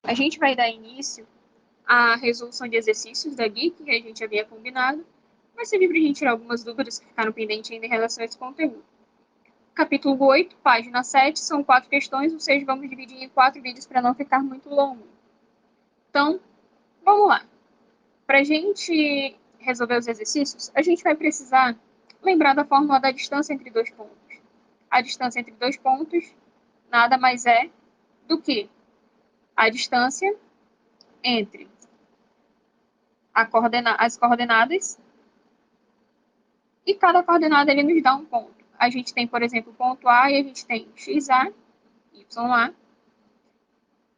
A gente vai dar início à resolução de exercícios da GUI, que a gente havia combinado. Vai servir para a gente tirar algumas dúvidas que ficaram pendentes ainda em relação a esse conteúdo. Capítulo 8, página 7, são 4 questões, ou seja, vamos dividir em 4 vídeos para não ficar muito longo. Então, vamos lá. Para a gente resolver os exercícios, a gente vai precisar lembrar da fórmula da distância entre dois pontos. A distância entre dois pontos nada mais é do que a distância entre as coordenadas e cada coordenada ele nos dá um ponto. A gente tem, por exemplo, o ponto A e a gente tem XA, YA,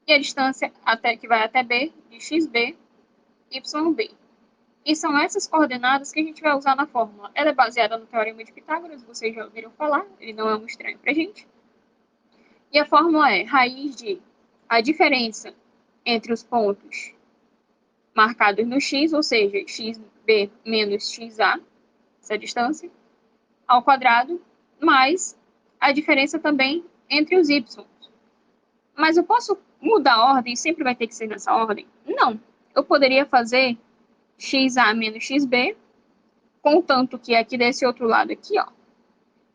e a distância que vai até B de XB, YB. E são essas coordenadas que a gente vai usar na fórmula. Ela é baseada no Teorema de Pitágoras, vocês já ouviram falar, ele não é um estranho para a gente. E a fórmula é raiz de a diferença entre os pontos marcados no x, ou seja, xb menos xa, essa distância, ao quadrado, mais a diferença também entre os y. Mas eu posso mudar a ordem? Sempre vai ter que ser nessa ordem? Não. Eu poderia fazer xa menos xb, contanto que aqui desse outro lado aqui, ó,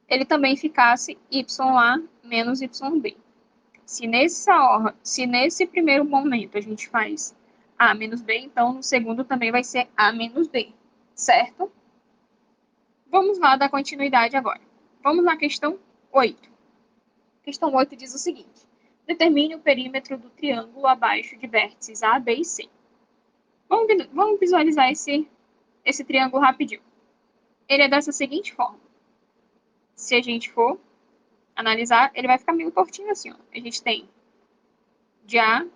ele também ficasse ya menos yb. Se nesse primeiro momento a gente faz a menos b, então no segundo também vai ser a menos b, certo? Vamos lá dar continuidade agora. Vamos na questão 8. Questão 8 diz o seguinte: determine o perímetro do triângulo abaixo de vértices A, B e C. Vamos visualizar esse triângulo rapidinho. Ele é dessa seguinte forma. Se a gente for analisar, ele vai ficar meio tortinho assim, ó. A gente tem de A,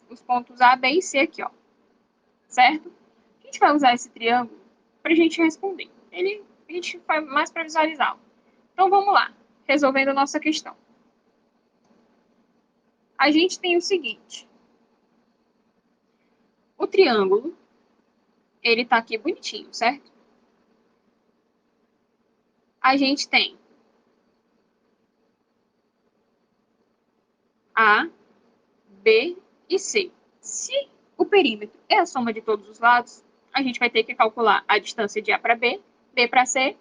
os pontos A, B e C aqui, ó. Certo? A gente vai usar esse triângulo para a gente responder. A gente faz mais para visualizar. Então, vamos lá. Resolvendo a nossa questão. A gente tem o seguinte. O triângulo, ele tá aqui bonitinho, certo? A gente tem A, B e C. Se o perímetro é a soma de todos os lados, a gente vai ter que calcular a distância de A para B, B para C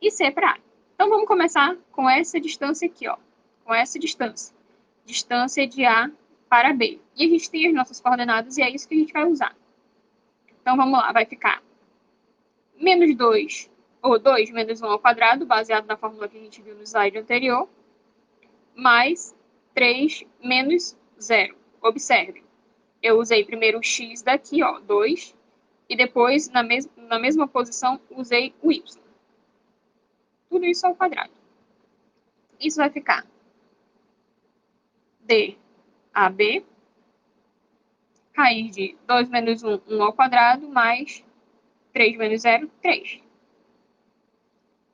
e C para A. Então, vamos começar com essa distância aqui, ó. Com essa distância. Distância de A para B. E a gente tem as nossas coordenadas e é isso que a gente vai usar. Então, vamos lá. Vai ficar menos 2, ou 2 menos 1 ao quadrado, baseado na fórmula que a gente viu no slide anterior, mais 3 menos 0. Observe, eu usei primeiro o x daqui, ó, 2, e depois, na mesma posição, usei o y. Tudo isso ao quadrado. Isso vai ficar DAB, raiz de 2 menos 1, 1 ao quadrado, mais 3 menos 0, 3.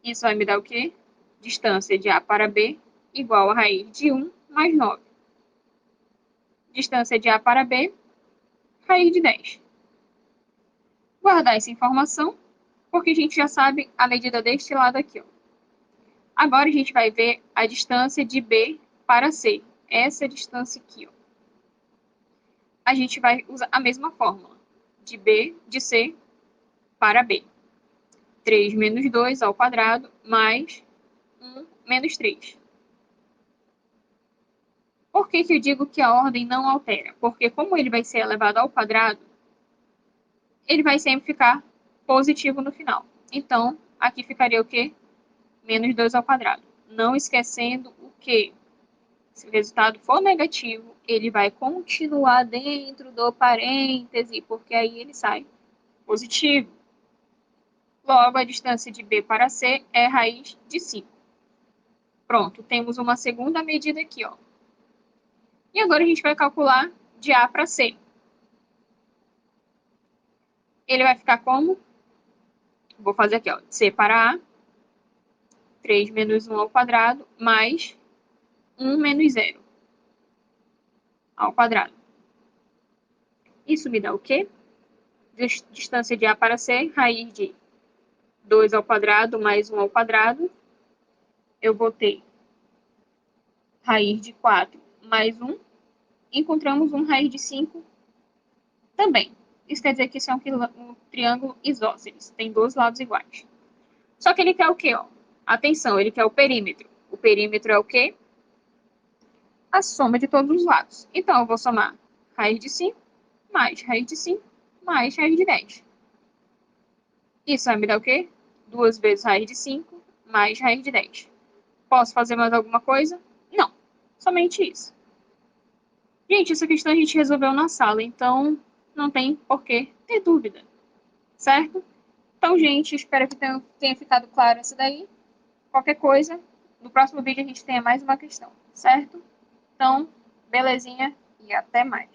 Isso vai me dar o quê? Distância de A para B igual a raiz de 1 mais 9. Distância de A para B, raiz de 10. Guardar essa informação, porque a gente já sabe a medida deste lado aqui, ó. Agora a gente vai ver a distância de B para C. Essa distância aqui, ó. A gente vai usar a mesma fórmula. De C para B. 3 menos 2 ao quadrado, mais 1 menos 3. Por que eu digo que a ordem não altera? Porque como ele vai ser elevado ao quadrado, ele vai sempre ficar positivo no final. Então, aqui ficaria o quê? Menos 2 ao quadrado. Não esquecendo o que, se o resultado for negativo, ele vai continuar dentro do parêntese, porque aí ele sai positivo. Logo, a distância de B para C é raiz de 5. Pronto, temos uma segunda medida aqui, ó. E agora a gente vai calcular de A para C. Ele vai ficar como? Vou fazer aqui, ó. C para A, 3 menos 1 ao quadrado, mais 1 menos 0 ao quadrado. Isso me dá o quê? Distância de A para C, raiz de 2 ao quadrado mais 1 ao quadrado. Eu vou ter raiz de 4 mais 1, encontramos um raiz de 5 também. Isso quer dizer que isso é um triângulo isósceles, tem dois lados iguais. Só que ele quer o quê? Ó? Atenção, ele quer o perímetro. O perímetro é o quê? A soma de todos os lados. Então, eu vou somar raiz de 5 mais raiz de 5 mais raiz de 10. Isso vai me dar o quê? 2 vezes raiz de 5 mais raiz de 10. Posso fazer mais alguma coisa? Não. Somente isso. Gente, essa questão a gente resolveu na sala, então não tem por que ter dúvida, certo? Então, gente, espero que tenha ficado claro isso daí. Qualquer coisa, no próximo vídeo a gente tenha mais uma questão, certo? Então, belezinha e até mais.